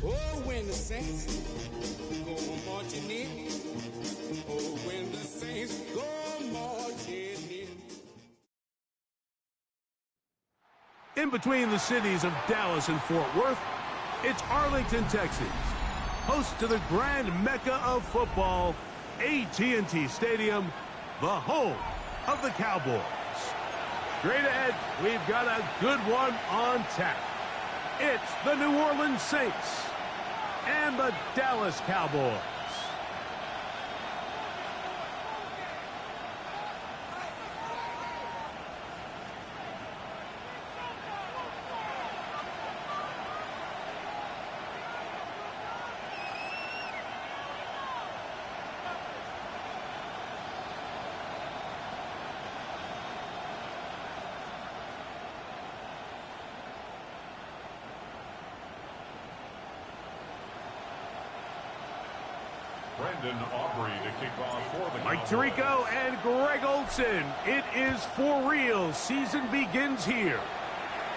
Oh, when the saints go marching in. Oh, when the saints go marching in. In between the cities of Dallas and Fort Worth, it's Arlington, Texas, host to the grand mecca of football, AT&T Stadium, the home of the Cowboys. Straight ahead, we've got a good one on tap. It's the New Orleans Saints and the Dallas Cowboys. Brandon Aubrey to kick off for the Mike Cowboys. Tirico and Greg Olson. It is for real. Season begins here.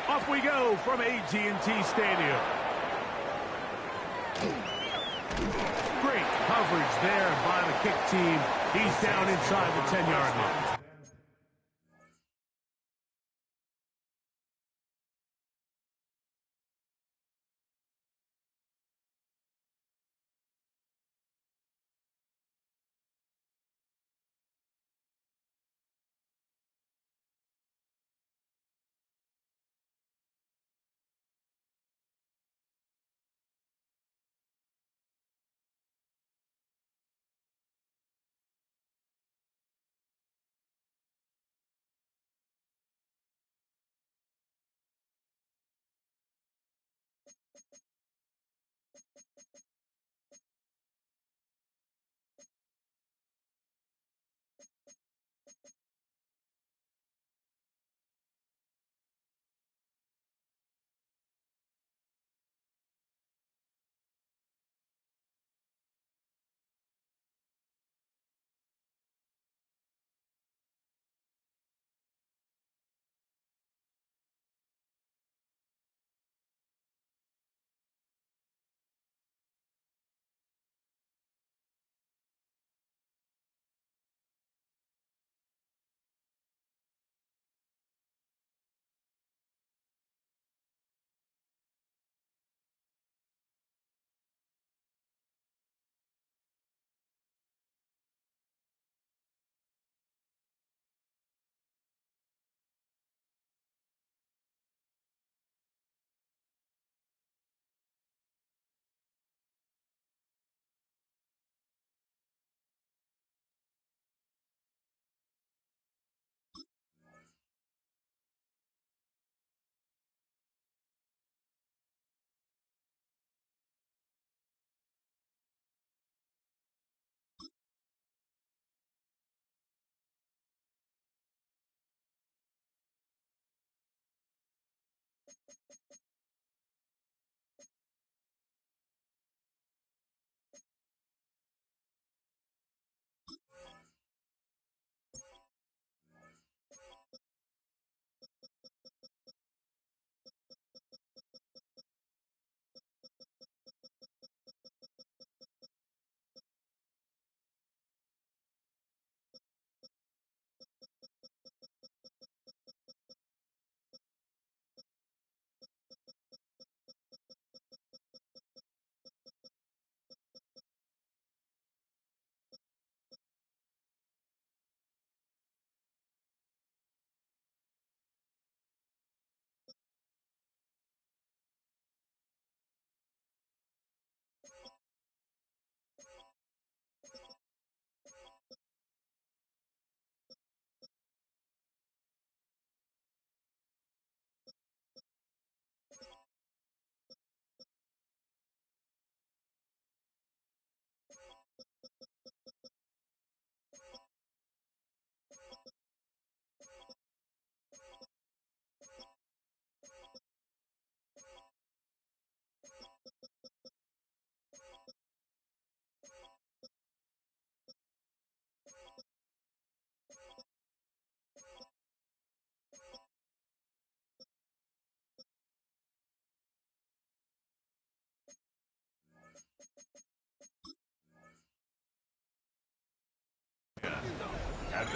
Off we go from AT&T Stadium. Great coverage there by the kick team. He's down inside the 10-yard line.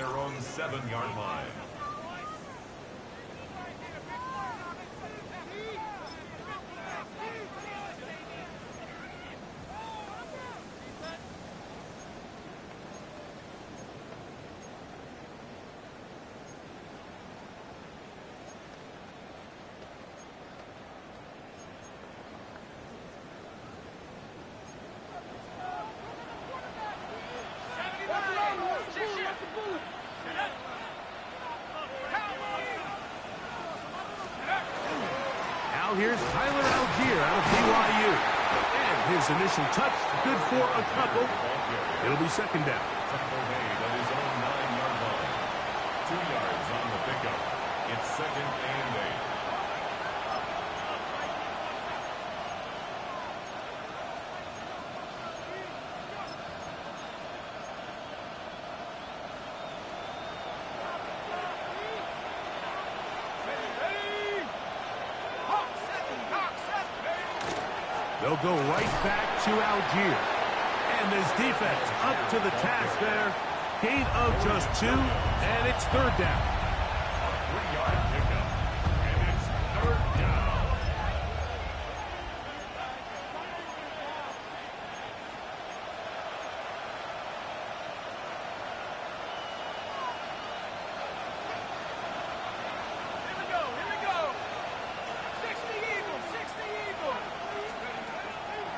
their own 7-yard line. Here's Tyler Algier out of BYU. And his initial touch, good for a couple. It'll be second down. At his own 9-yard line. 2 yards on the pickup. It's second and 8. They'll go right back to Algier. And this defense up to the task there. Gain of just 2, and it's third down. A 3-yard pickup, and it's third down.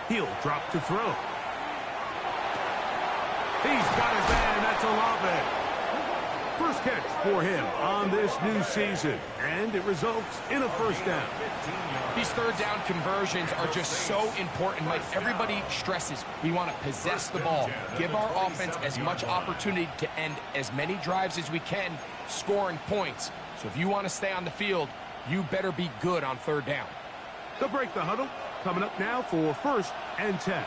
He'll drop to throw. He's got his man. That's Olave. First catch for him on this new season, and it results in a first down. These third down conversions are just so important. Mike, everybody stresses we want to possess the ball, give our offense as much opportunity to end as many drives as we can, scoring points. So if you want to stay on the field, you better be good on third down. They'll break the huddle. Coming up now for first and 10.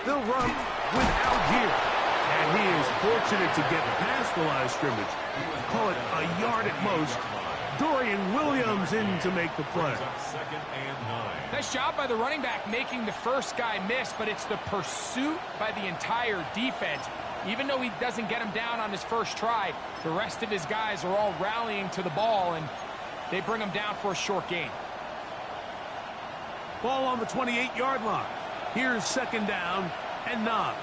They'll run with Algier. And he is fortunate to get past the line of scrimmage. Call it a yard at most. Dorian Williams in to make the play. Second and 9. Nice job by the running back making the first guy miss, but it's the pursuit by the entire defense. Even though he doesn't get him down on his first try, the rest of his guys are all rallying to the ball, and they bring him down for a short gain. Ball on the 28-yard line. Here's second down and 9.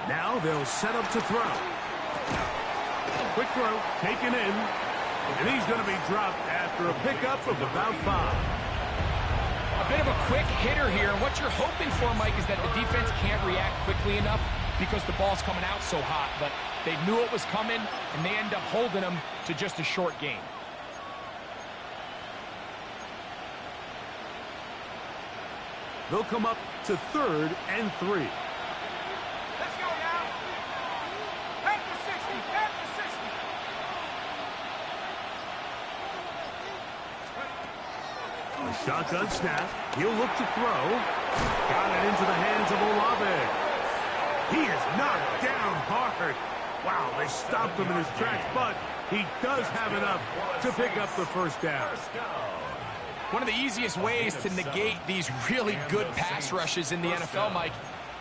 Now they'll set up to throw. Quick throw, taken in, and he's going to be dropped after a pickup of about 5. A bit of a quick hitter here. What you're hoping for, Mike, is that the defense can't react quickly enough because the ball's coming out so hot. But they knew it was coming, and they end up holding them to just a short gain. They'll come up to third and 3. Let's go now. Head to 60. Head to 60. A shotgun snap. He'll look to throw. Got it into the hands of Olave. He is knocked down hard. Wow, they stopped him in his tracks, but he does have enough to pick up the first down. One of the easiest ways to negate these really good pass rushes in the NFL, Mike,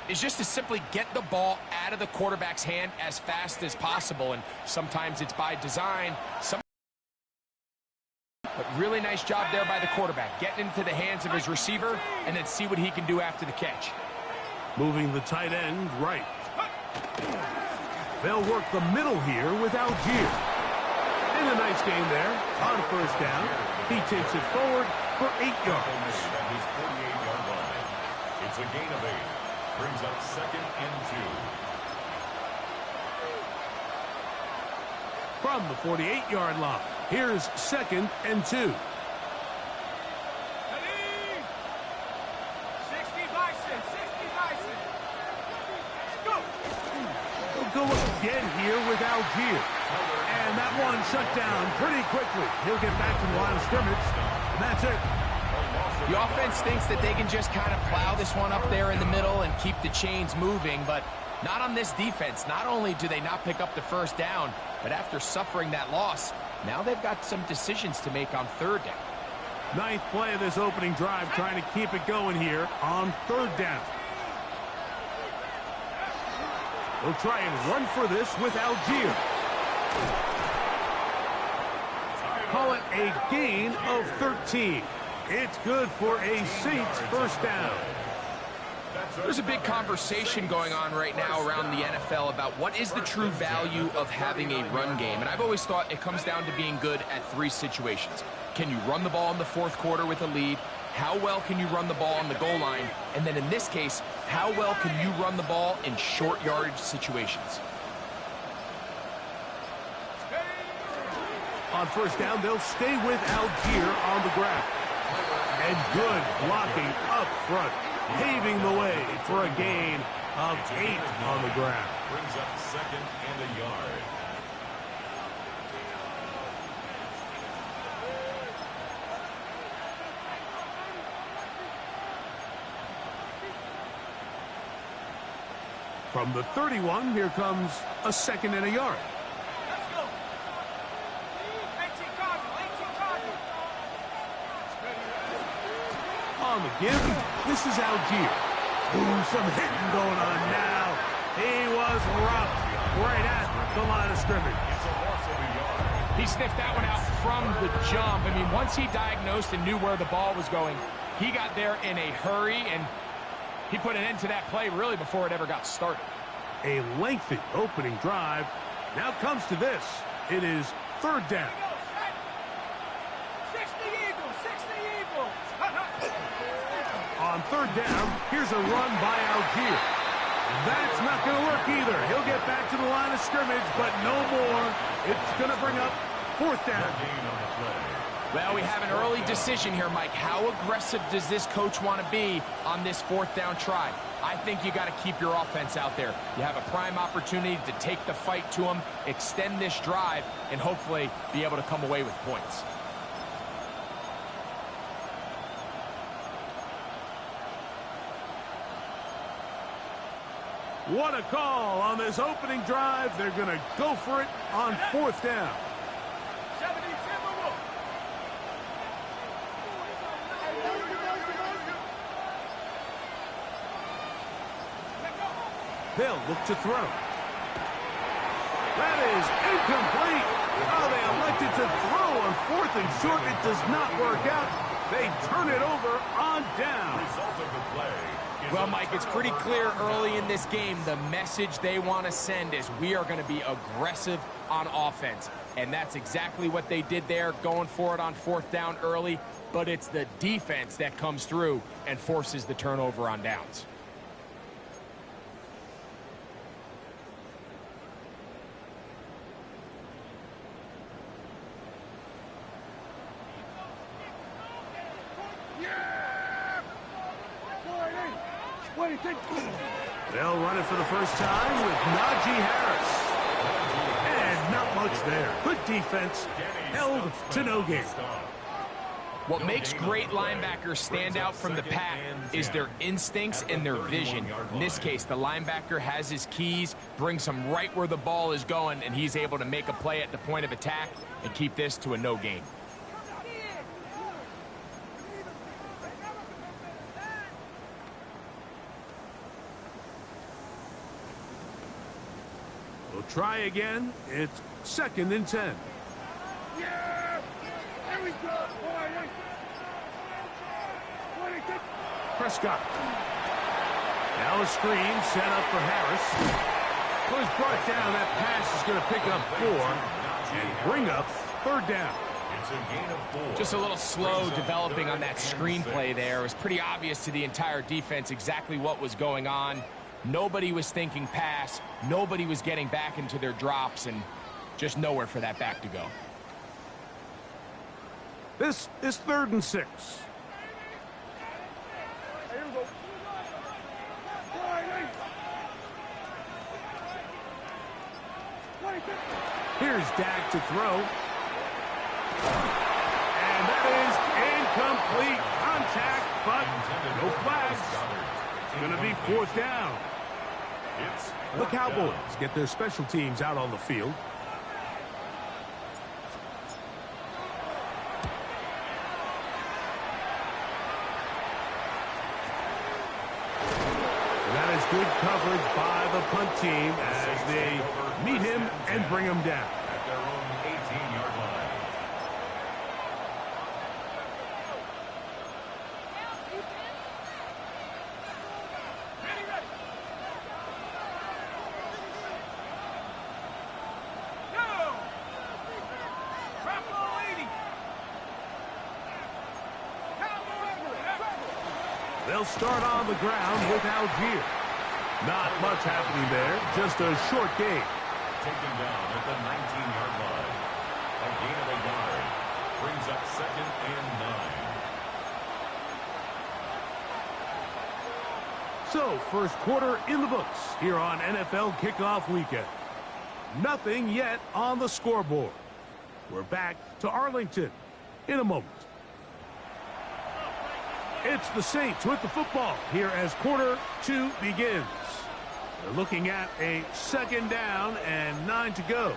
is just to simply get the ball out of the quarterback's hand as fast as possible. And sometimes it's by design. But really nice job there by the quarterback, getting into the hands of his receiver and then see what he can do after the catch. Moving the tight end right. They'll work the middle here with Algier. And a nice game there on first down. He takes it forward for 8 yards. At his 48-yard line. It's a gain of 8. Brings up second and 2. From the 48-yard line, here's second and 2. 60 Bison. 60 Bison. Go. They'll go again here with Algier. And that one shut down pretty quickly. He'll get back to the line of scrimmage, and that's it. The offense thinks that they can just kind of plow this one up there in the middle and keep the chains moving, but not on this defense. Not only do they not pick up the first down, but after suffering that loss, Now they've got some decisions to make on third down. Ninth play of this opening drive, trying to keep it going here on third down. They'll try and run for this with Algier. Call it a gain of 13. It's good for a Saints first down. There's a big conversation going on right now around the NFL about what is the true value of having a run game. And I've always thought it comes down to being good at three situations. Can you run the ball in the fourth quarter with a lead? How well can you run the ball on the goal line? And then in this case, how well can you run the ball in short yardage situations? On first down, they'll stay with Algier on the ground. And good blocking up front, paving the way for a gain of 8 on the ground. Brings up second and a yard. From the 31, here comes a second and a yard. On the give, this is Algier. Ooh, some hitting going on now. He was rocked right at the line of scrimmage. He sniffed that one out from the jump. I mean, once he diagnosed and knew where the ball was going, he got there in a hurry, and he put an end to that play really before it ever got started. A lengthy opening drive. Now comes to this. It is third down. On third down, here's a run by Algier. That's not going to work either. He'll get back to the line of scrimmage, but no more. It's going to bring up fourth down. Well, we have an early decision here, Mike. How aggressive does this coach want to be on this fourth down try? I think you got to keep your offense out there. You have a prime opportunity to take the fight to them, extend this drive, and hopefully be able to come away with points. What a call on this opening drive. They're going to go for it on fourth down. They'll look to throw. That is incomplete. Oh, they elected to throw on fourth and short. It does not work out. They turn it over on down. Result of the play. Well, Mike, it's pretty clear early in this game the message they want to send is we are going to be aggressive on offense. And that's exactly what they did there, going for it on fourth down early. But it's the defense that comes through and forces the turnover on downs. They'll run it for the first time with Najee Harris. And not much there. Good defense, held to no gain. What makes great linebackers stand out from the pack is their instincts and their vision. In this case, the linebacker has his keys, brings him right where the ball is going, and he's able to make a play at the point of attack and keep this to a no gain. We'll try again. It's second and 10. Yeah! There we go! Prescott. Now a screen set up for Harris. Was brought down. That pass is going to pick up 4 and bring up third down. It's a gain of 4. Just a little slow developing on that screenplay there. It was pretty obvious to the entire defense exactly what was going on. Nobody was thinking pass. Nobody was getting back into their drops, and just nowhere for that back to go. This is third and 6. Here's Dak to throw. And that is incomplete contact, but no flags. It's going to be fourth down. The Cowboys get their special teams out on the field. Good coverage by the punt team as they meet him and bring him down. At their own 18-yard line. They'll start on the ground with Algier. Not much happening there, just a short gain. Taken down at the 19-yard line. A gain of a yard. Brings up 2nd and 9. So, first quarter in the books here on NFL Kickoff Weekend. Nothing yet on the scoreboard. We're back to Arlington in a moment. It's the Saints with the football here as quarter 2 begins. They're looking at a 2nd down and 9 to go.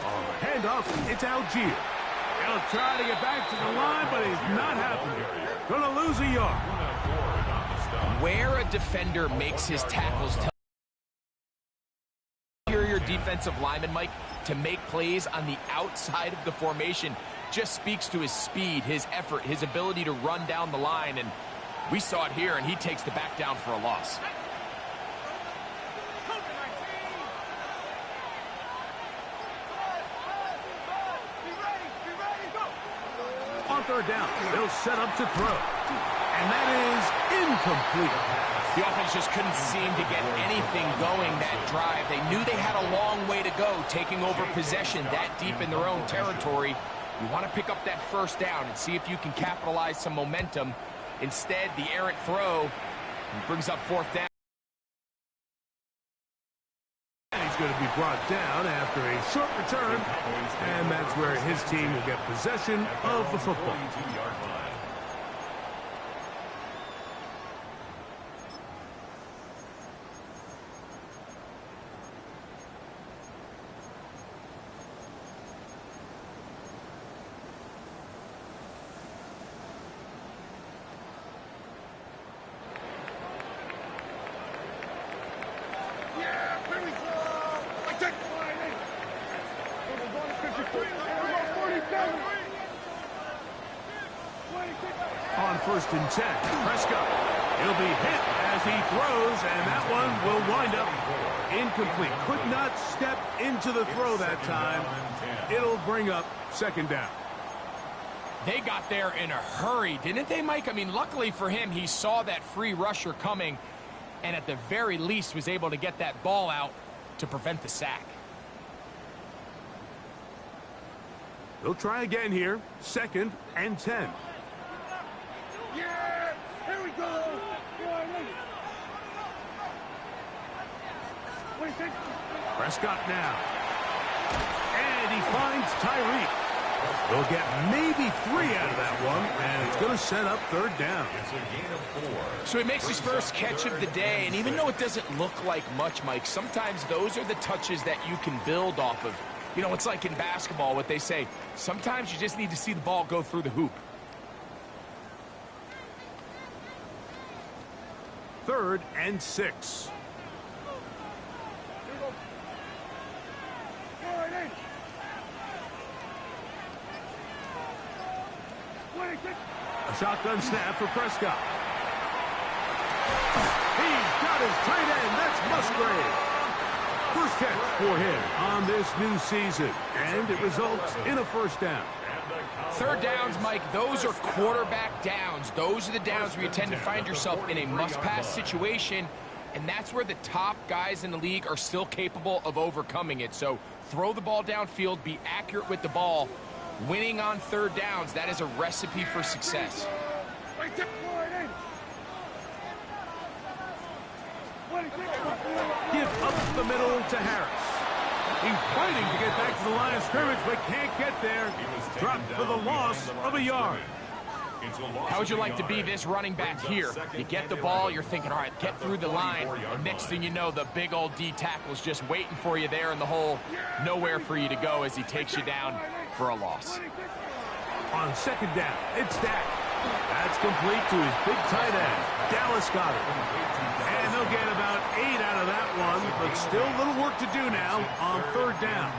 On the handoff, it's Algier. He'll try to get back to the line, but he's not happening. Gonna lose a yard. Where a defender makes his tackles, your defensive lineman, Mike, to make plays on the outside of the formation just speaks to his speed, his effort, his ability to run down the line, and we saw it here, and he takes the back down for a loss. On 3rd down, they'll set up to throw. And that is incomplete. The offense just couldn't seem to get anything going that drive. They knew they had a long way to go, taking over possession that deep in their own territory. You want to pick up that 1st down and see if you can capitalize some momentum. Instead, the errant throw brings up 4th down. And he's going to be brought down after a short return, and that's where his team will get possession of the football. On 1st and 10, Prescott. He'll be hit as he throws, and that one will wind up incomplete. Could not step into the throw that time. It'll bring up 2nd down. They got there in a hurry, didn't they, Mike? I mean, luckily for him, he saw that free rusher coming, and at the very least was able to get that ball out to prevent the sack. They'll try again here. 2nd and 10. Yeah, here we go. Prescott now. And he finds Tyreek. They'll get maybe 3 out of that one, and it's going to set up 3rd down. It's a gain of 4. So he makes his first catch of the day, and even though it doesn't look like much, Mike, sometimes those are the touches that you can build off of. You know, it's like in basketball, what they say, sometimes you just need to see the ball go through the hoop. 3rd and 6. A shotgun snap for Prescott. He's got his tight end. That's Musgrave. First catch for him on this new season, and it results in a 1st down. 3rd downs, Mike, those are quarterback downs. Those are the downs where you tend to find yourself in a must-pass situation, and that's where the top guys in the league are still capable of overcoming it. So throw the ball downfield, be accurate with the ball. Winning on 3rd downs, that is a recipe for success. Give up the middle to Harris. He's fighting to get back to the line of scrimmage, but can't get there. Dropped for the loss of a yard. How would you like to be this running back here? You get the ball, you're thinking, all right, get through the line, and next thing you know, the big old D tackle's just waiting for you there in the hole. Nowhere for you to go as he takes you down for a loss. On second down, it's Dak. That's complete to his big tight end, Dallas Goedert. And they'll get about 8 out of that one, but still a little work to do now on third down.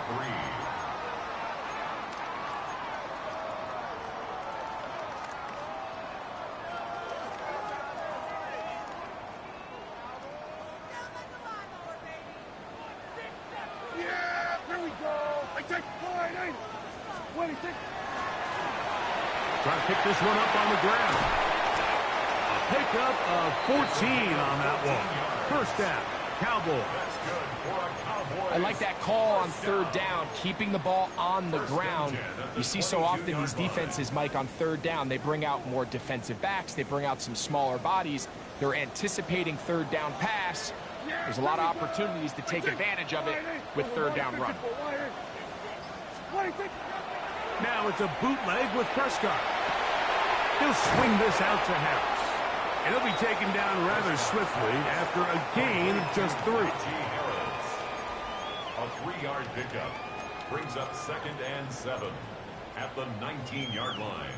Trying to pick this one up on the ground. A pickup of 14 on that one. First down, Cowboys. I like that call on third down, keeping the ball on the ground. You see so often these defenses, Mike, on third down, they bring out more defensive backs. They bring out some smaller bodies. They're anticipating third down pass. There's a lot of opportunities to take advantage of it with third down run. Now it's a bootleg with Prescott. He'll swing this out to Harris. And he'll be taken down rather swiftly after a gain of just 3. A 3-yard pickup brings up 2nd and 7 at the 19-yard line.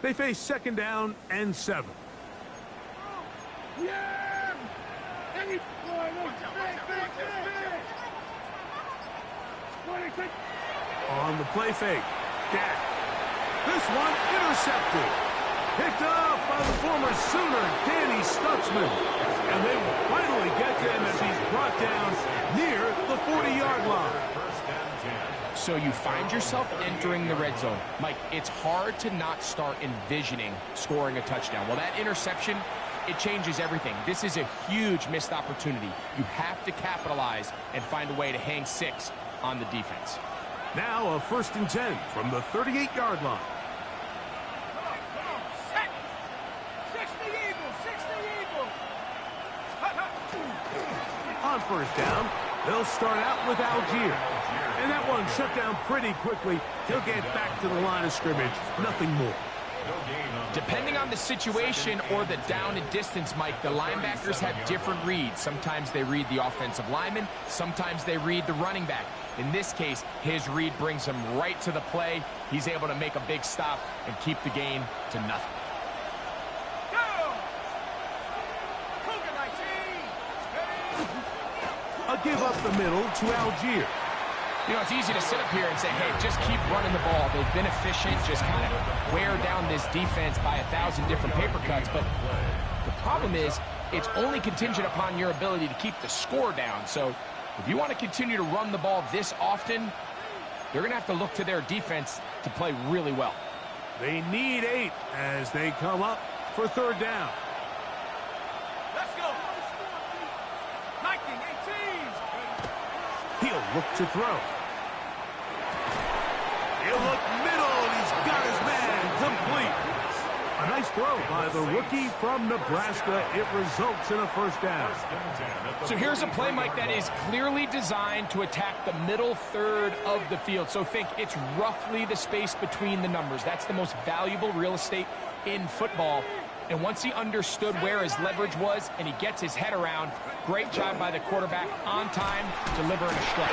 They face second down and 7. On the play fake, Dak. This one intercepted. Picked up by the former Sooner, Danny Stutzman. And they will finally get to him as he's brought down near the 40-yard line. So you find yourself entering the red zone. Mike, it's hard to not start envisioning scoring a touchdown. Well, that interception, it changes everything. This is a huge missed opportunity. You have to capitalize and find a way to hang 6 on the defense. Now a 1st and 10 from the 38-yard line. On first down, they'll start out with Algier. And that one shut down pretty quickly. He'll get back to the line of scrimmage. Nothing more. Depending on the situation or the down and distance, Mike, the linebackers have different reads. Sometimes they read the offensive lineman. Sometimes they read the running back. In this case, his read brings him right to the play. He's able to make a big stop and keep the gain to nothing. A give up the middle to Algier. You know, it's easy to sit up here and say, hey, just keep running the ball. They've been efficient, just kind of wear down this defense by 1,000 different paper cuts. But the problem is it's only contingent upon your ability to keep the score down. So if you want to continue to run the ball this often, they're going to have to look to their defense to play really well. They need 8 as they come up for third down. Let's go. 19, 18. He'll look to throw. He'll look middle, and he's got his man complete. A nice throw by the rookie from Nebraska. It results in a first down. So here's a play, Mike, that is clearly designed to attack the middle third of the field. So think it's roughly the space between the numbers. That's the most valuable real estate in football. And once he understood where his leverage was and he gets his head around, great job by the quarterback on time, delivering a strike.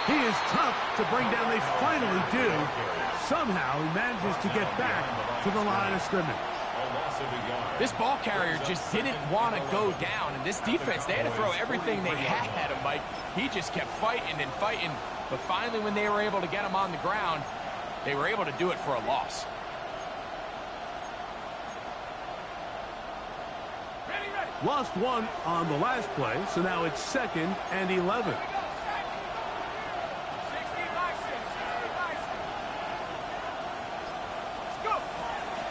He is tough to bring down. They finally do. Somehow he manages to get back to the line of scrimmage. This ball carrier just didn't want to go down. And this defense, they had to throw everything they had at him, Mike. He just kept fighting and fighting. But finally, when they were able to get him on the ground, they were able to do it for a loss. Lost one on the last play, so now it's 2nd and 11.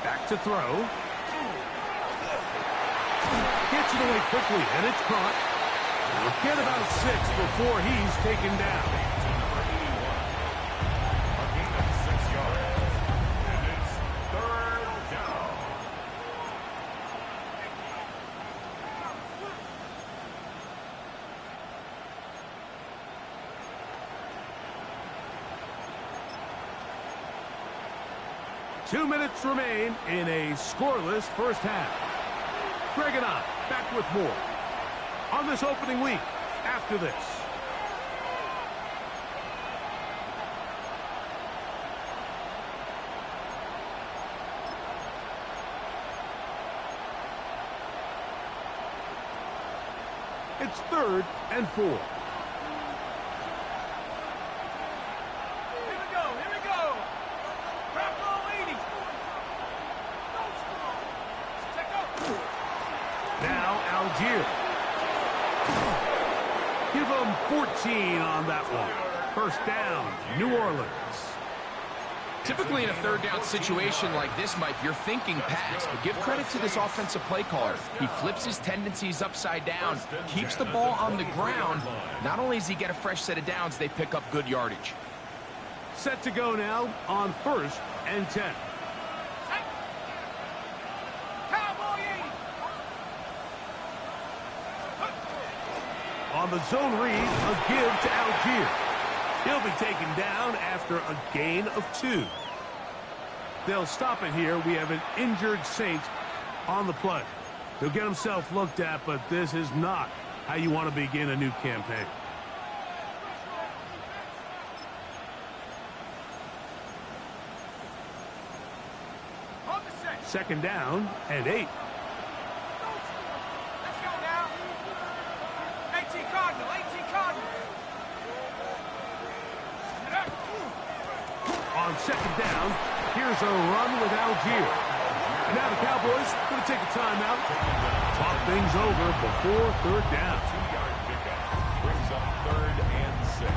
Back to throw. Gets it away quickly, and it's caught. We'll get about 6 before he's taken down. 2 minutes remain in a scoreless first half. Greg and I back with more on this opening week after this. It's 3rd and 4. Here we go. Drop low, 80. Check out. Now Algier. Give them 14 on that one. First down, New Orleans. Typically in a 3rd down situation like this, Mike, you're thinking pass, but give credit to this offensive play caller. He flips his tendencies upside down, keeps the ball on the ground. Not only does he get a fresh set of downs, they pick up good yardage. Set to go now on 1st and 10. On the zone read, a give to Algier. He'll be taken down after a gain of 2. They'll stop it here. We have an injured Saint on the play. He'll get himself looked at, but this is not how you want to begin a new campaign. Second down and 8. Let's go now. 18 Cardinal. On second down, here's a run with Algier. And now the Cowboys going to take a timeout. Talk things over before 3rd down. 2-yard pickup brings up 3rd and 6.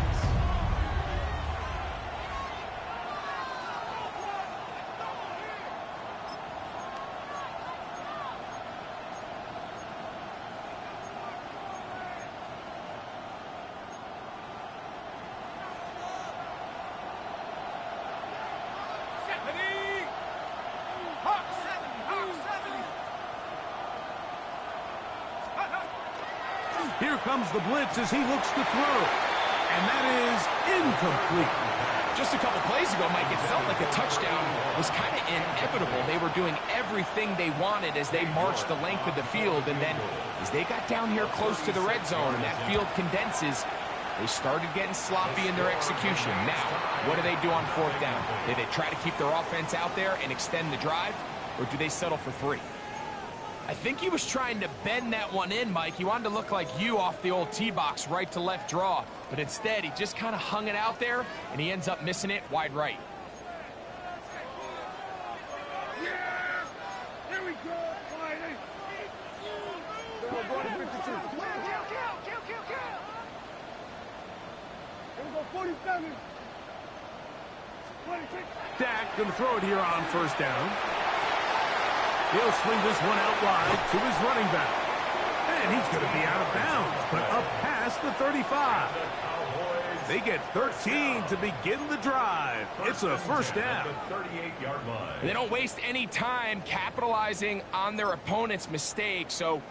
Here comes the blitz as he looks to throw. And that is incomplete. Just a couple plays ago, Mike, it felt like a touchdown was kind of inevitable. They were doing everything they wanted as they marched the length of the field. And then as they got down here close to the red zone and that field condenses, they started getting sloppy in their execution. Now, what do they do on 4th down? Do they try to keep their offense out there and extend the drive, or do they settle for 3? I think he was trying to bend that one in, Mike. He wanted to look like you off the old tee box, right to left draw. But instead, he just kind of hung it out there, and he ends up missing it wide right. Here we go. Going to 52. Kill. Here we go, 47. 26. Dak going to throw it here on 1st down. He'll swing this one out wide to his running back. And he's going to be out of bounds, but up past the 35. They get 13 to begin the drive. It's a 1st down. 38-yard line. They don't waste any time capitalizing on their opponent's mistake, so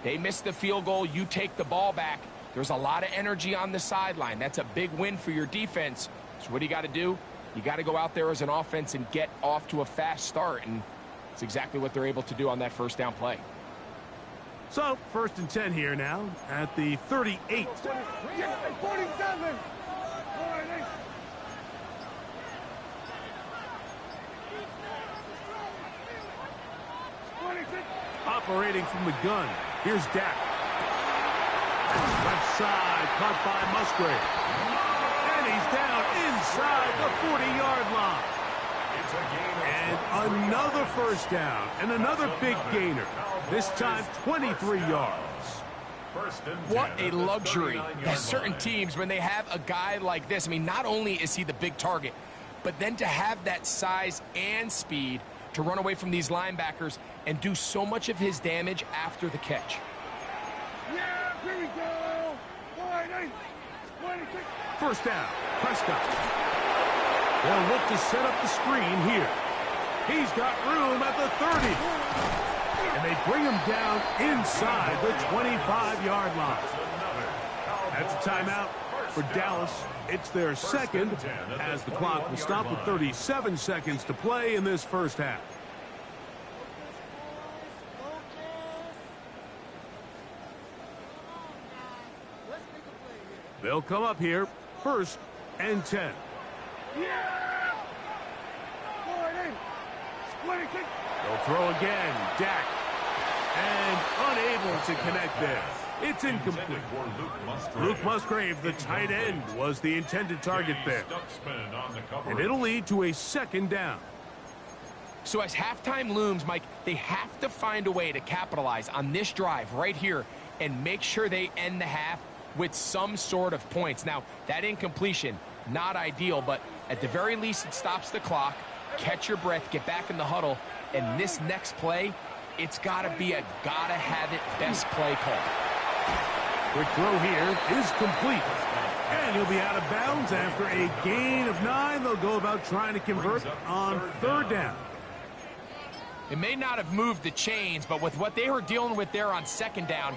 they miss the field goal. You take the ball back. There's a lot of energy on the sideline. That's a big win for your defense. So what do you got to do? You got to go out there as an offense and get off to a fast start, and it's exactly what they're able to do on that 1st down play. So, 1st and 10 here now at the 38. 47. Operating from the gun, here's Dak. Left side, caught by Musgrave. And he's down inside the 40-yard line. And another 1st down, and another big gainer. This time, 23 yards. What a luxury. Certain teams, when they have a guy like this, I mean, not only is he the big target, but then to have that size and speed to run away from these linebackers and do so much of his damage after the catch. Yeah, here we go. 26. 1st down, Prescott. They'll look to set up the screen here. He's got room at the 30. And they bring him down inside the 25-yard line. That's a timeout. for Dallas. It's their second, as the clock will stop with 37 seconds to play in this first half. They'll come up here, 1st and 10. They'll throw again, Dak. And unable to connect there. It's incomplete. Luke Musgrave, the tight end, was the intended target there. And it'll lead to a 2nd down. So as halftime looms, Mike, they have to find a way to capitalize on this drive right here and make sure they end the half with some sort of points. Now, that incompletion, not ideal, but at the very least it stops the clock. Catch your breath, get back in the huddle, and this next play, it's got to be a gotta-have-it best play call. Quick throw here is complete. And he'll be out of bounds after a gain of 9. They'll go about trying to convert on 3rd down. It may not have moved the chains, but with what they were dealing with there on 2nd down,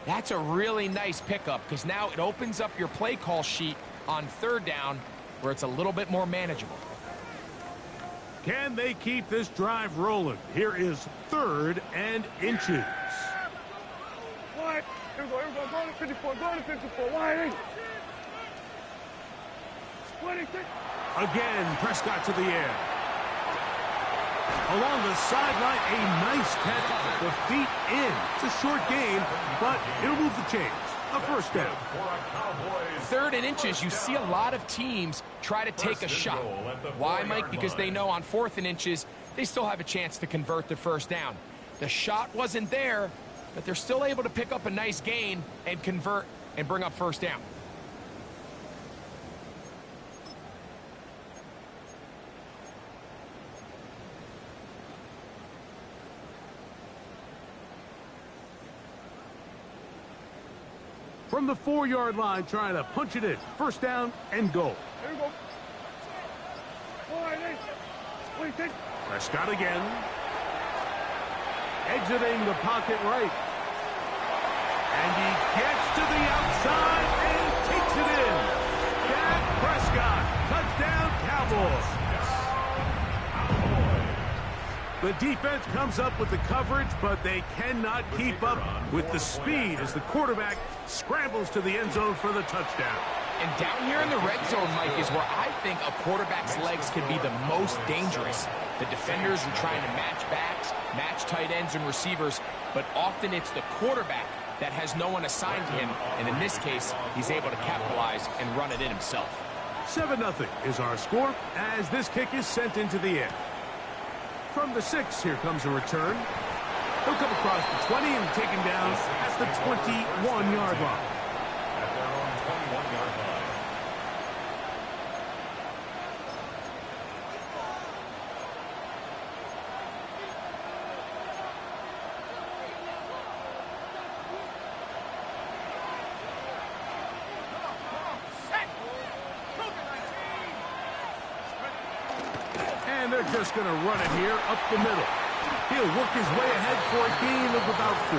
that's a really nice pickup because now it opens up your play call sheet on 3rd down where it's a little bit more manageable. Can they keep this drive rolling? Here is 3rd and inches. What? Here we go. Go to 54. Go to 54. Wide. Again, Prescott to the air. Along the sideline, a nice catch. The feet in. It's a short gain, but it'll move the chains. A 1st down. 3rd and inches, you see a lot of teams try to take a shot. Why, Mike? Because they know on 4th and inches, they still have a chance to convert the 1st down. The shot wasn't there, but they're still able to pick up a nice gain and convert and bring up 1st down. From the 4-yard line, trying to punch it in. 1st down and goal. Here we go. Prescott again. Exiting the pocket right. And he gets to the outside and takes it in. Dak Prescott. Touchdown, Cowboys. The defense comes up with the coverage, but they cannot keep up with the speed as the quarterback scrambles to the end zone for the touchdown. And down here in the red zone, Mike, is where I think a quarterback's legs can be the most dangerous. The defenders are trying to match backs, match tight ends and receivers, but often it's the quarterback that has no one assigned to him, and in this case, he's able to capitalize and run it in himself. 7-0 is our score as this kick is sent into the air. From the 6, here comes a return. He'll come across the 20 and taken down at the 21-yard line. At their own 21-yard line. And they're just going to run it here up the middle. He'll work his way ahead for a gain of about 4.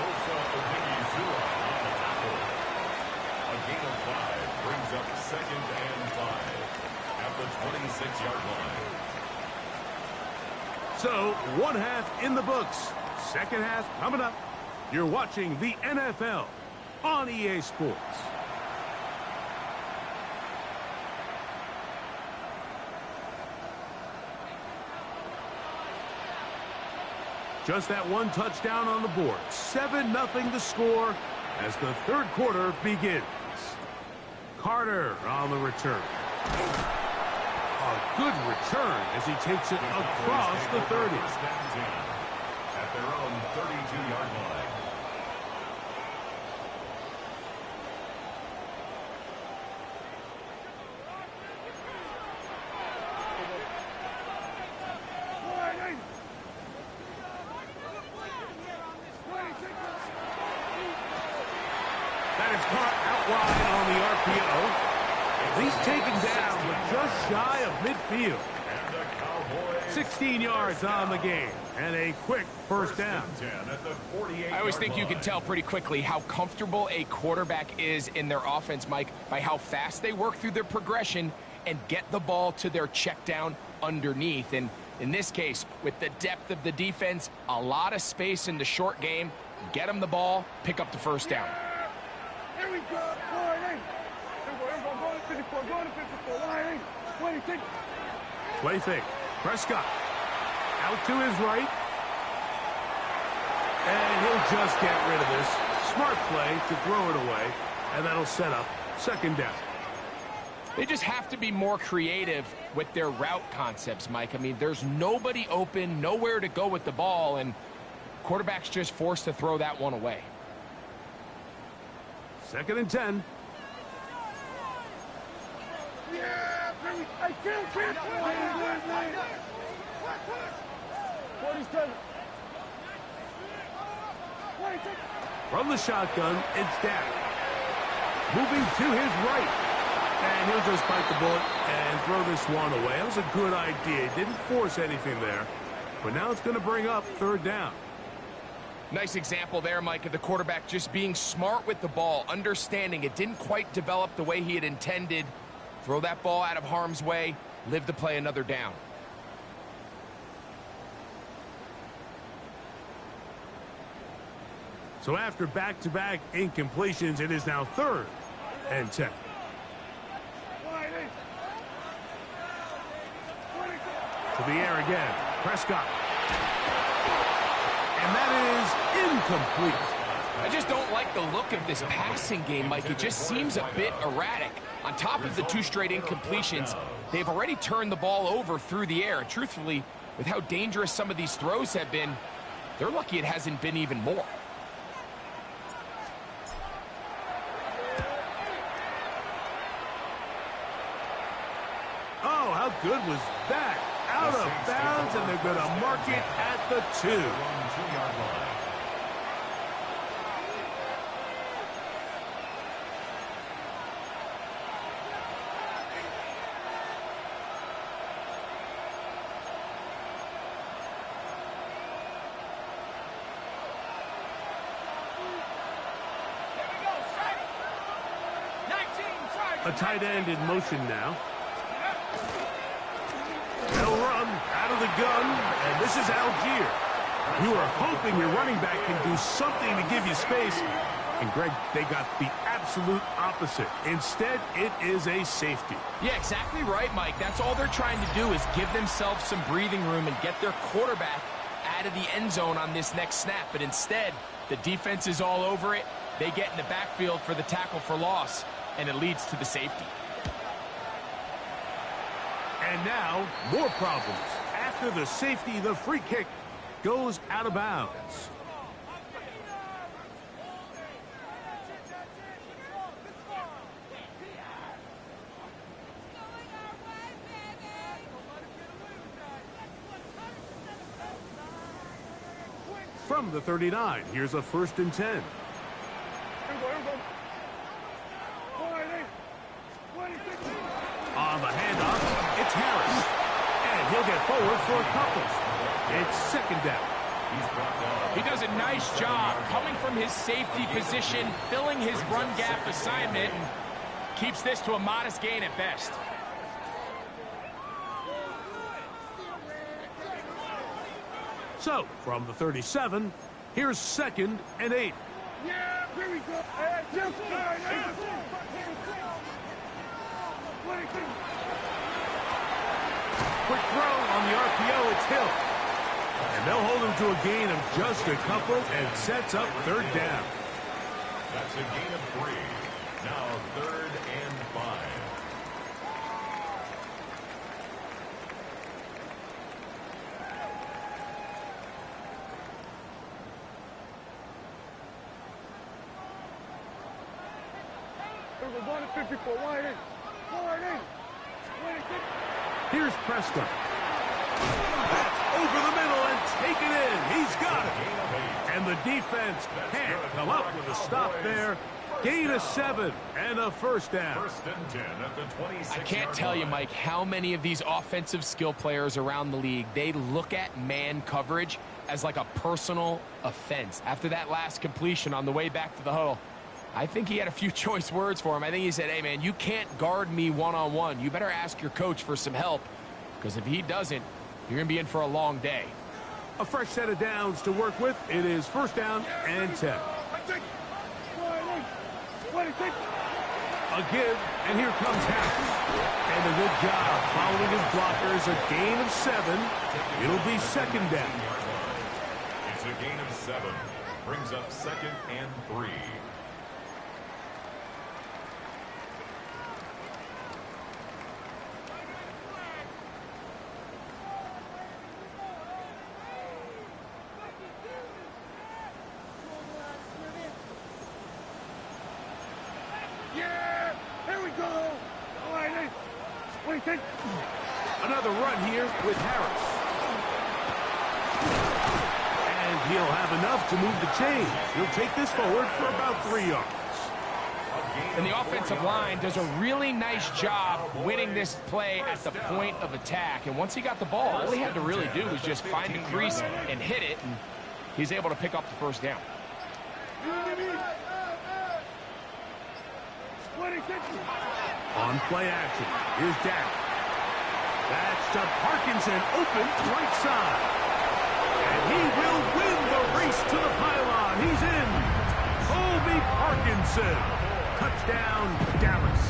Also, Odigizua on the tackle. A gain of 5 brings up 2nd and 5 at the 26-yard line. So, 1 half in the books. 2nd half coming up. You're watching the NFL on EA Sports. Just that 1 touchdown on the board. 7-0 the score as the 3rd quarter begins. Carter on the return. A good return as he takes it across the 30. At their own 32-yard line. That is caught out wide on the RPO. He's taken down with just shy of midfield. And the Cowboys 16 yards on the game, and a quick first down. I always think you can tell pretty quickly how comfortable a quarterback is in their offense, Mike, by how fast they work through their progression and get the ball to their check down underneath. And in this case, with the depth of the defense, a lot of space in the short game, get them the ball, pick up the first down. Here we go. Go to 54. Go to 54. Line 26. Play fake. Prescott out to his right. And he'll just get rid of this. Smart play to throw it away. And that'll set up second down. They just have to be more creative with their route concepts, Mike. I mean, there's nobody open, nowhere to go with the ball, and quarterback's just forced to throw that one away. Second and 10. Yeah, I can't. 47. 26. From the shotgun, it's Dak. Moving to his right. And he'll just bite the bullet and throw this one away. That was a good idea. Didn't force anything there. But now it's going to bring up third down. Nice example there, Mike, of the quarterback just being smart with the ball, understanding it didn't quite develop the way he had intended. Throw that ball out of harm's way, live to play another down. So after back-to-back incompletions, it is now third and 10. To the air again. Prescott. And that is incomplete. I just don't like the look of this passing game, Mike. It just seems a bit erratic. On top of the 2 straight incompletions, they've already turned the ball over through the air. And truthfully, with how dangerous some of these throws have been, they're lucky it hasn't been even more. Oh, how good was that? Out of bounds, and they're going to mark it at the 2. A tight end in motion now. They'll run out of the gun, and this is Algier. You are hoping your running back can do something to give you space. And, Greg, they got the absolute opposite. Instead, it is a safety. Yeah, exactly right, Mike. That's all they're trying to do is give themselves some breathing room and get their quarterback out of the end zone on this next snap. But instead, the defense is all over it. They get in the backfield for the tackle for loss, and it leads to the safety. And now, more problems. After the safety, the free kick goes out of bounds. From the 39, here's a 1st and 10. On the handoff, it's Harris. And he'll get forward for a couple. It's second down. He does a nice job coming from his safety position, filling his run gap assignment, and keeps this to a modest gain at best. So, from the 37, here's 2nd and 8. Yeah, here we go. Quick throw on the RPO, it's Hill. And they'll hold him to a gain of just a couple and sets up third down. That's a gain of 3. Now 3rd and 5. We're going to 54. Wide in. Here's Prescott. That's over the middle and taken in. He's got it. And the defense can't come up with a stop there. Gain of 7 and a first down. First and 10 at the 26. I can't tell you, Mike, how many of these offensive skill players around the league, they look at man coverage as like a personal offense. After that last completion on the way back to the huddle, I think he had a few choice words for him. I think he said, hey, man, you can't guard me one-on-one. You better ask your coach for some help, because if he doesn't, you're going to be in for a long day. A fresh set of downs to work with. It is first down and 10. A give, and here comes Harris. And a good job following his blockers. A gain of 7. It'll be second down. It's a gain of 7. Brings up second and 3. Another run here with Harris. And he'll have enough to move the chain. He'll take this forward for about 3 yards. And the offensive line does a really nice job winning this play at the point of attack. And once he got the ball, all he had to really do was just find a crease and hit it. And he's able to pick up the first down. On play action, here's Dak. That's to Parkinson, open right side. And he will win the race to the pylon. He's in. Colby Parkinson. Touchdown, Dallas.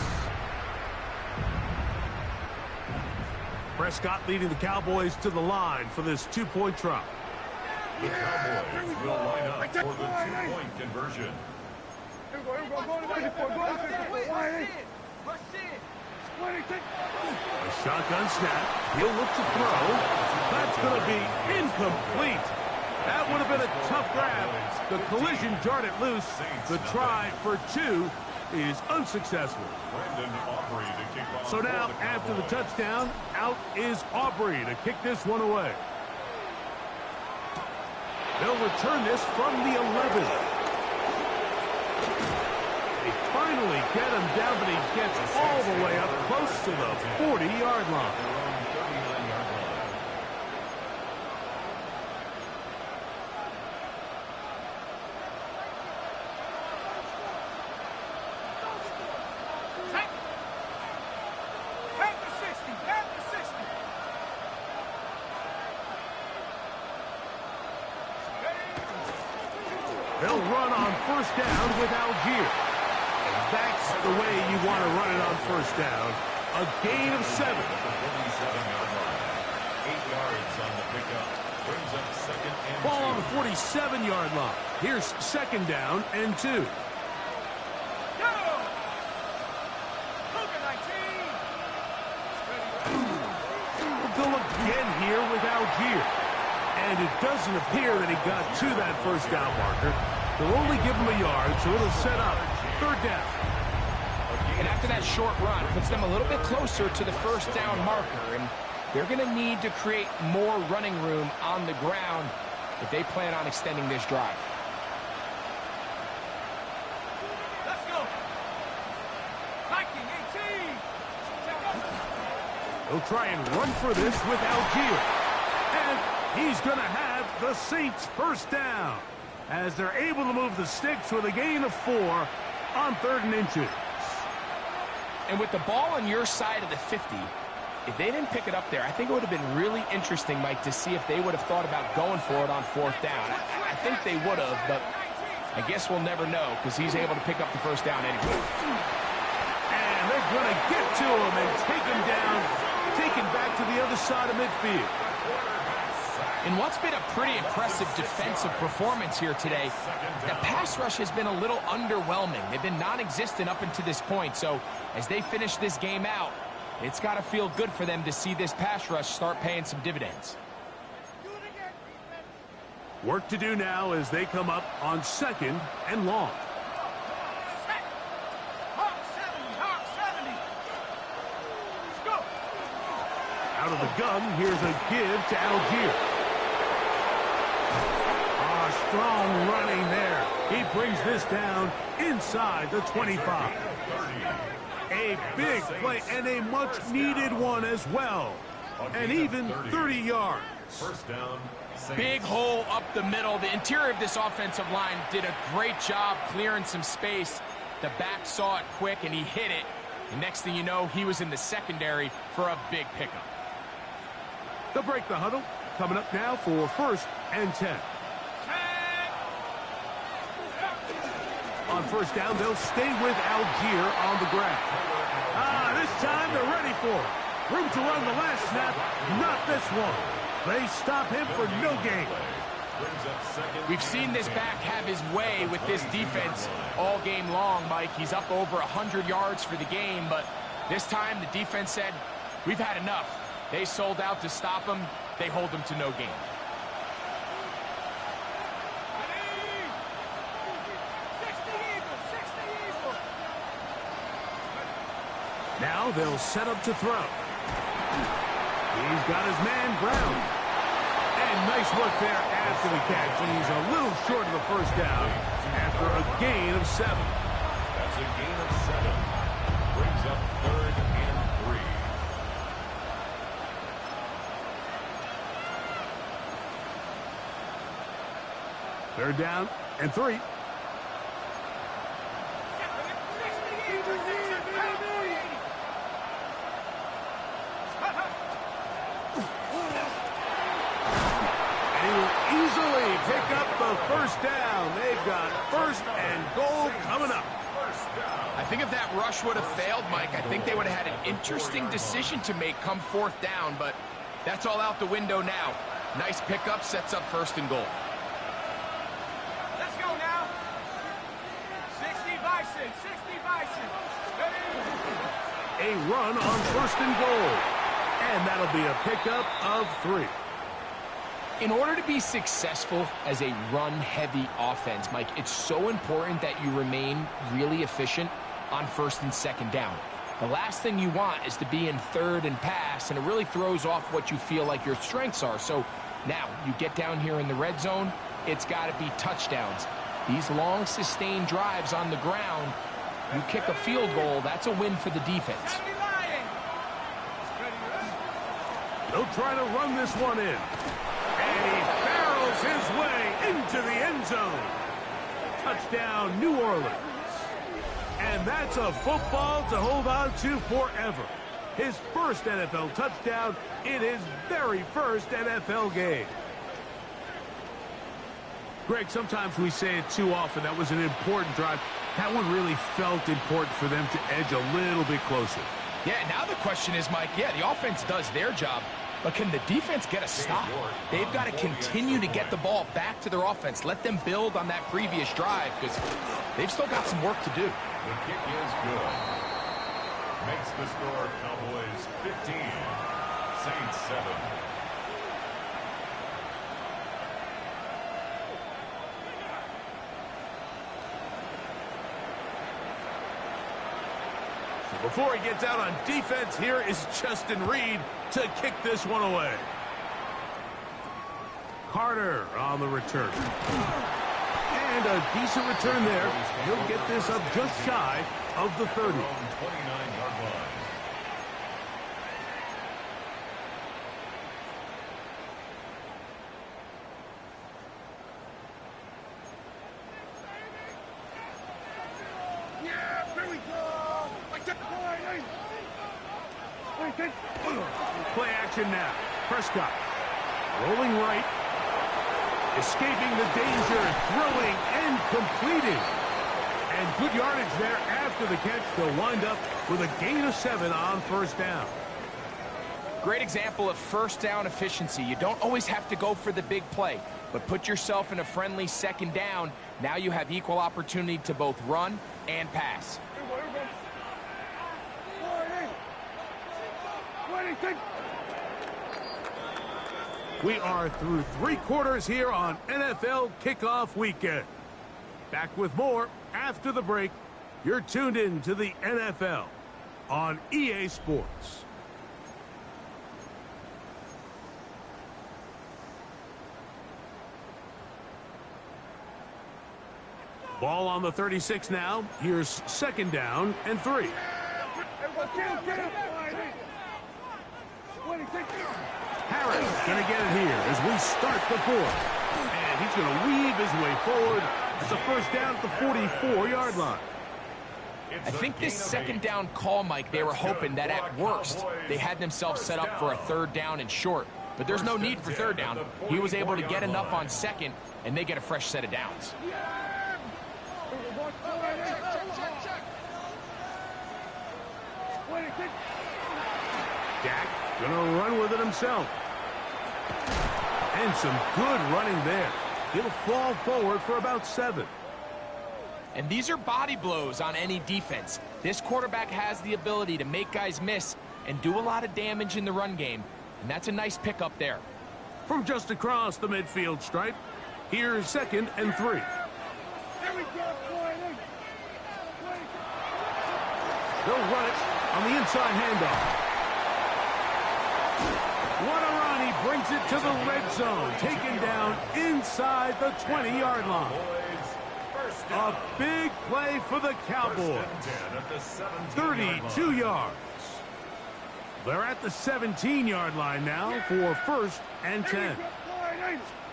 Prescott leading the Cowboys to the line for this 2-point try. The Cowboys will line up for the 2-point conversion. A shotgun snap. He'll look to throw. That's going to be incomplete. That would have been a tough grab. The collision jarred it loose. The try for 2 is unsuccessful. So now, after the touchdown, out is Aubrey to kick this one away. They'll return this from the 11. They finally get him down, but he gets all the way up close to the 40-yard line. They'll run on first down with Algier. And that's the way you want to run it on first down. A gain of 7. 8 yards on the pickup. Brings up second and 2. Ball on the 47-yard line. Here's second down and 2. We'll go again here with Algier. And it doesn't appear that he got to that first down marker. They'll only give him a yard, so it'll set up third down. And after that short run, puts them a little bit closer to the first down marker. And they're going to need to create more running room on the ground if they plan on extending this drive. Let's go. Viking 18. They'll try and run for this with Algier. And he's going to have the Saints first down as they're able to move the sticks with a gain of 4 on 3rd and inches. And with the ball on your side of the 50, if they didn't pick it up there, I think it would have been really interesting, Mike, to see if they would have thought about going for it on 4th down. I think they would have, but I guess we'll never know because he's able to pick up the first down anyway. And they're going to get to him and take him down, take him back to the other side of midfield. In what's been a pretty impressive defensive performance here today, the pass rush has been a little underwhelming. They've been non-existent up until this point, so as they finish this game out, it's got to feel good for them to see this pass rush start paying some dividends. Work to do now as they come up on 2nd and long. Out of the gun, here's a give to Algier. Oh, strong running there. He brings this down inside the 25. A big play and a much-needed one as well. And even 30 yards. First down. Big hole up the middle. The interior of this offensive line did a great job clearing some space. The back saw it quick, and he hit it. And next thing you know, he was in the secondary for a big pickup. They'll break the huddle. Coming up now for 1st and 10. On first down, they'll stay with Algier on the ground. This time they're ready for it. Room to run the last snap, not this one. They stop him for no gain. We've seen this back have his way with this defense all game long, Mike. He's up over 100 yards for the game, but this time the defense said, we've had enough. They sold out to stop him. They hold him to no gain. Now they'll set up to throw. He's got his man Brown. And nice work there after the catch. He's a little short of the first down after a gain of 7. That's a gain of 7. Brings up 3rd and 3. 3rd down and 3. Easily pick up the first down. They've got 1st and goal coming up. I think if that rush would have failed, Mike, I think they would have had an interesting decision to make come 4th down, but that's all out the window now. Nice pickup, sets up 1st and goal. Let's go now. 60 Bison, 60 Bison. A run on 1st and goal. And that'll be a pickup of 3. In order to be successful as a run-heavy offense, Mike, it's so important that you remain really efficient on 1st and 2nd down. The last thing you want is to be in 3rd and pass, and it really throws off what you feel like your strengths are. So now you get down here in the red zone, it's got to be touchdowns. These long, sustained drives on the ground, you kick a field goal, that's a win for the defense. They'll try to run this one in. And he barrels his way into the end zone. Touchdown, New Orleans. And that's a football to hold on to forever. His 1st NFL touchdown in his very 1st NFL game. Greg, sometimes we say it too often. That was an important drive. That one really felt important for them to edge a little bit closer. Yeah, now the question is, Mike, yeah, the offense does their job, but can the defense get a stop? They've got to continue to get the ball back to their offense. Let them build on that previous drive because they've still got some work to do. The kick is good. Makes the score Cowboys 15, Saints 7. Before he gets out on defense, here is Justin Reed to kick this one away. Carter on the return. And a decent return there. He'll get this up just shy of the 30. 29-yard line. Yeah, here we go. Play action now. Prescott rolling right. Escaping the danger, throwing and completing. And good yardage there after the catch. They'll wind up with a gain of 7 on 1st down. Great example of 1st down efficiency. You don't always have to go for the big play, but put yourself in a friendly 2nd down. Now you have equal opportunity to both run and pass. We are through 3 quarters here on NFL Kickoff Weekend. Back with more after the break. You're tuned in to the NFL on EA Sports. Ball on the 36 now. Here's second down and 3. Harris going to get it here as we start the fourth. And he's going to weave his way forward. It's a first down at the 44-yard line. I think this second down call, Mike, they were hoping that at worst they had themselves set up for a third down and short. But there's no need for third down. He was able to get enough on second, and they get a fresh set of downs. Dak gonna run with it himself. And some good running there. He'll fall forward for about 7. And these are body blows on any defense. This quarterback has the ability to make guys miss and do a lot of damage in the run game. And that's a nice pickup there. From just across the midfield stripe, here's second and 3. They'll run it on the inside handoff. What a run. He brings it to the red zone. Taken down inside the 20-yard line. A big play for the Cowboys. 32 yards. They're at the 17-yard line now for first and 10.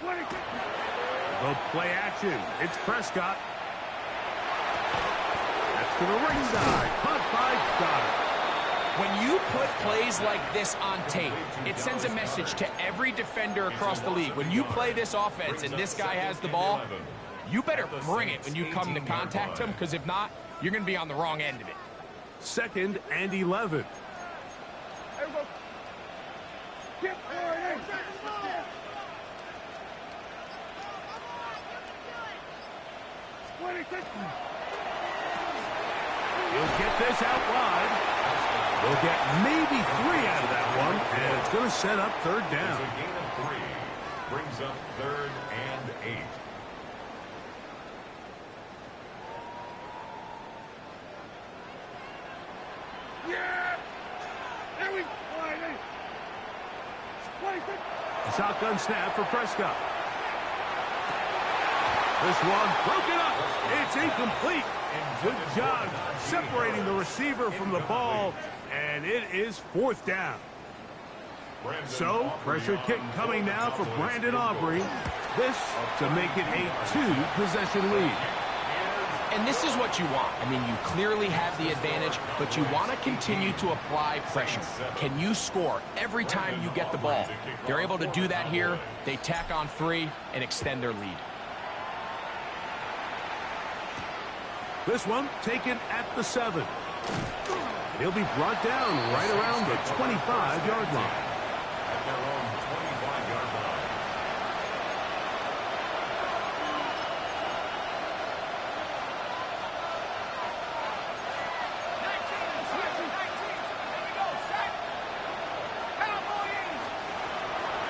The play action. It's Prescott. That's to the right side. Caught by Goddard. When you put plays like this on tape, it sends a message to every defender across the league. When you play this offense and this guy has the ball, you better bring it when you come to contact him, because if not, you're going to be on the wrong end of it. Second and 11. He'll get this out wide. They'll get maybe 3 out of that one, and it's going to set up third down. It's a gain of 3. Brings up third and 8. Yeah! There we go! Shotgun snap for Prescott. This one broken up. It's incomplete. Good job separating the receiver from the ball, and it is fourth down. So, pressure kick coming now for Brandon Aubrey. This to make it a 2-possession lead. And this is what you want. I mean, you clearly have the advantage, but you want to continue to apply pressure. Can you score every time you get the ball? They're able to do that here. They tack on 3 and extend their lead. This one taken at the 7. He'll be brought down right around the 25-yard line. At their own 25-yard line.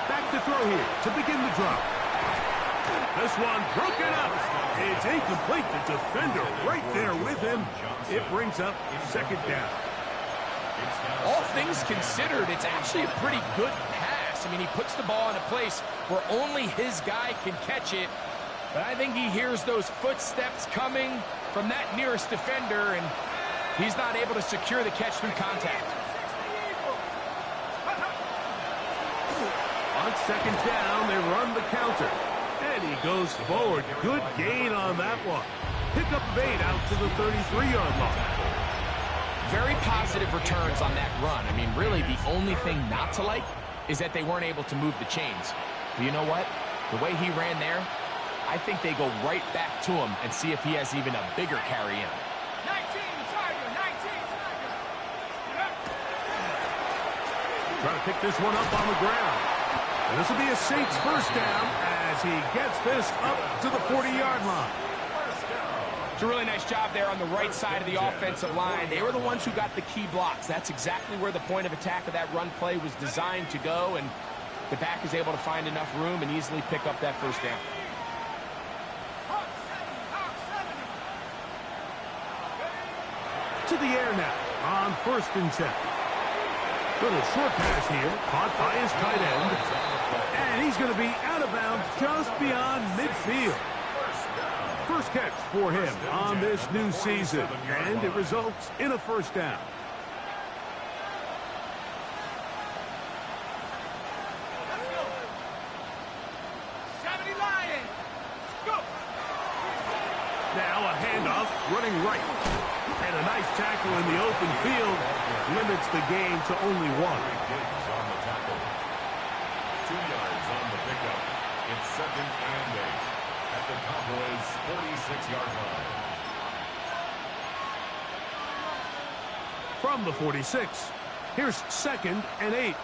Back to throw here to begin the drop. This one broken up. It's incomplete. The defender right there with him. It brings up second down. All things considered, it's actually a pretty good pass. I mean, he puts the ball in a place where only his guy can catch it. But I think he hears those footsteps coming from that nearest defender, and he's not able to secure the catch through contact. On second down, they run the counter. And he goes forward. Good gain on that one. Pick up 8 out to the 33-yard line. Very positive returns on that run. I mean, really, the only thing not to like is that they weren't able to move the chains. But you know what? The way he ran there, I think they go right back to him and see if he has even a bigger carry in. 19, Tiger, 19, Tiger. Trying to pick this one up on the ground. And this will be a Saints first down as he gets this up to the 40-yard line. It's a really nice job there on the right side of the offensive line. They were the ones who got the key blocks. That's exactly where the point of attack of that run play was designed to go, and the back is able to find enough room and easily pick up that first down. To the air now on first and 10. Little short pass here, caught by his tight end. And he's going to be out of bounds just beyond midfield. First catch for him on this new season, and it results in a first down. Now a handoff, running right. And a nice tackle in the open field limits the game to only one. On the tackle. 2 yards on the pickup. It's 2nd and 8 at the Cowboys' 46-yard line. From the 46, here's 2nd and 8.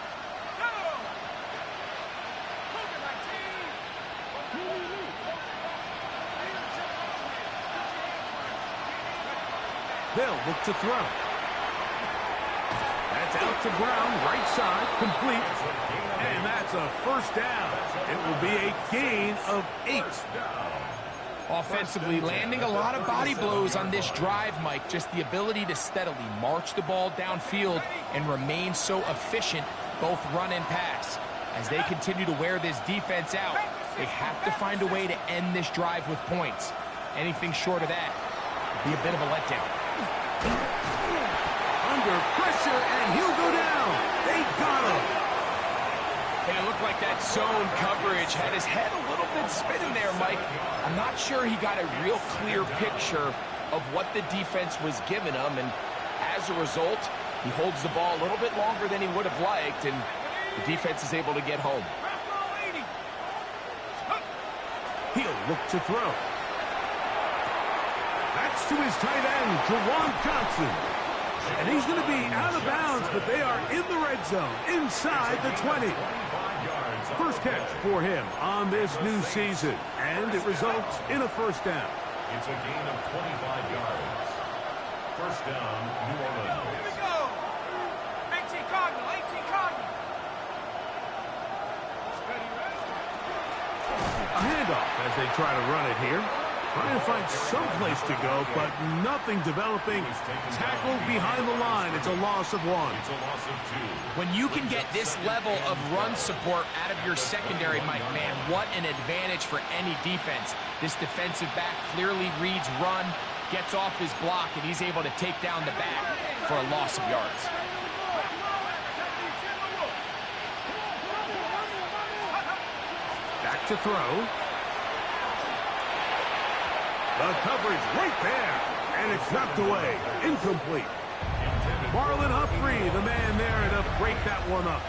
They'll look to throw. That's out to Brown, right side, complete. And that's a first down. It will be a gain of 8. Offensively, landing a lot of body blows on this drive, Mike. Just the ability to steadily march the ball downfield and remain so efficient, both run and pass. As they continue to wear this defense out, they have to find a way to end this drive with points. Anything short of that would be a bit of a letdown. Under pressure, and he'll go down. They got him. And it looked like that zone coverage had his head a little bit spinning there, Mike. I'm not sure he got a real clear picture of what the defense was giving him, and as a result, he holds the ball a little bit longer than he would have liked, and the defense is able to get home. He'll look to throw. That's to his tight end, Jawan Johnson. And he's going to be out of bounds, but they are in the red zone, inside the 20. First catch for him on this new season, and it results in a first down. It's a gain of 25 yards. First down, New Orleans. Here we go. 18 Cardinal, 18 Cardinal. A handoff as they try to run it here. Trying to find some place to go, but nothing developing. Tackled behind the line. It's a loss of 1. It's a loss of 2. When you can get this level of run support out of your secondary, Mike, man, what an advantage for any defense. This defensive back clearly reads run, gets off his block, and he's able to take down the back for a loss of yards. Back to throw. The coverage right there, and it's knocked away. Incomplete. Marlon Humphrey, the man there to break that one up.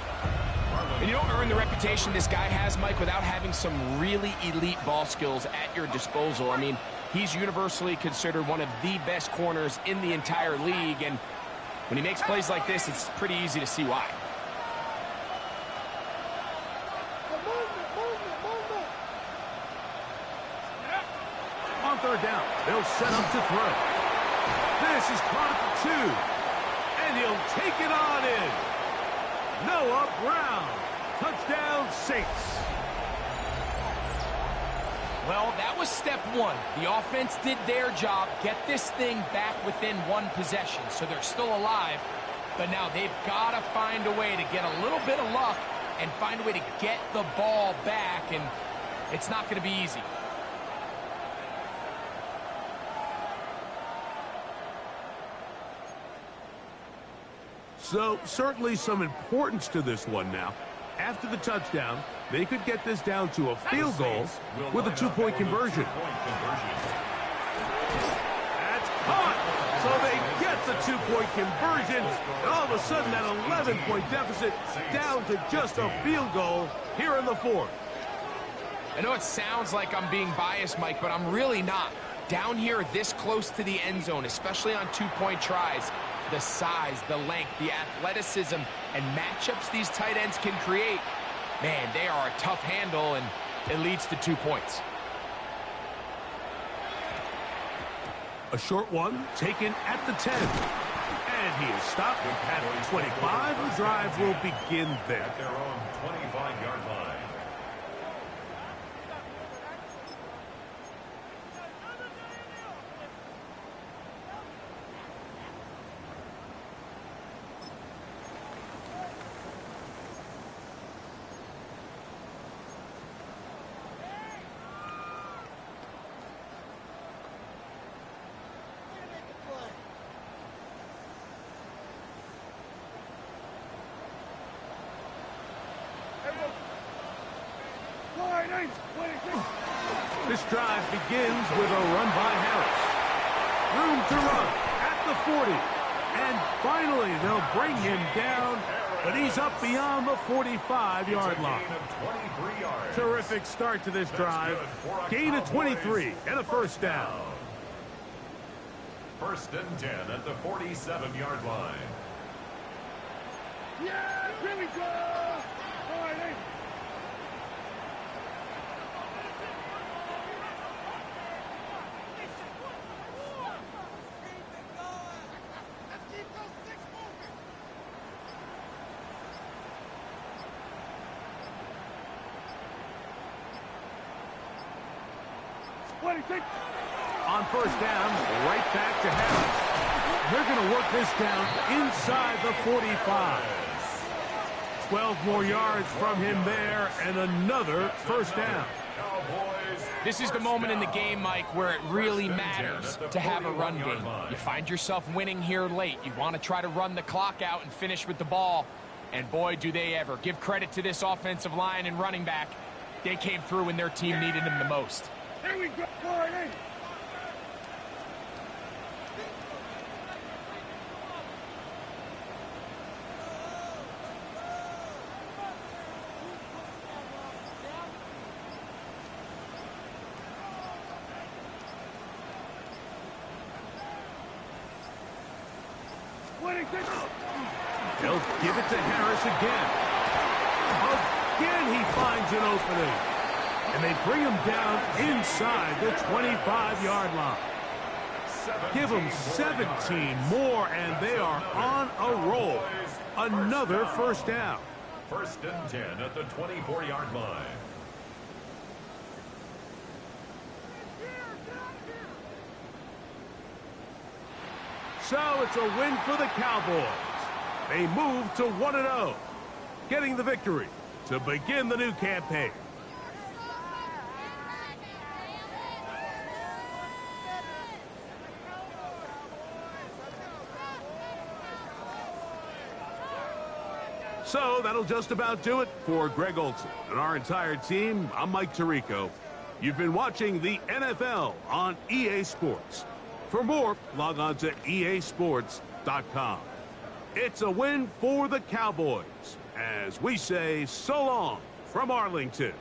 And you don't earn the reputation this guy has, Mike, without having some really elite ball skills at your disposal. I mean, he's universally considered one of the best corners in the entire league, and when he makes plays like this, it's pretty easy to see why. On third down, they'll set up to throw. This is caught at 2, and he'll take it on in. Noah Brown, touchdown Saints. Well, that was step 1. The offense did their job, get this thing back within 1 possession, so they're still alive. But now they've got to find a way to get a little bit of luck and find a way to get the ball back, and it's not going to be easy. So, certainly some importance to this one now. After the touchdown, they could get this down to a field goal with a 2-point conversion. That's caught! So they get the 2-point conversion, and all of a sudden that 11-point deficit down to just a field goal here in the 4th. I know it sounds like I'm being biased, Mike, but I'm really not. Down here this close to the end zone, especially on 2-point tries, the size, the length, the athleticism, and matchups these tight ends can create, man, they are a tough handle, and it leads to 2 points. A short one taken at the 10. And he is stopped at the 25. The drive will begin there. At their own 25-yard line. This drive begins with a run by Harris. Room to run at the 40. And finally, they'll bring him down, but he's up beyond the 45-yard line. Terrific start to this drive. Gain of 23 and a first down. First and 10 at the 47-yard line. Yeah, here we go. All right, hey. On first down, right back to Harris. They're going to work this down inside the 45. 12 more yards from him there, and another first down. This is the moment in the game, Mike, where it really matters to have a run game. You find yourself winning here late. You want to try to run the clock out and finish with the ball. And boy, do they ever. Give credit to this offensive line and running back. They came through when their team needed them the most. Here we go. All right, hey. They'll give it to Harris again. Again, he finds an opening. And they bring him down inside the 25-yard line. Give them 17 more, and they are on a roll. Another first down. First and 10 at the 24-yard line. So it's a win for the Cowboys. They move to 1-0, getting the victory to begin the new campaign. So that'll just about do it for Greg Olson and our entire team. I'm Mike Tirico. You've been watching the NFL on EA Sports. For more, log on to easports.com. It's a win for the Cowboys as we say so long from Arlington.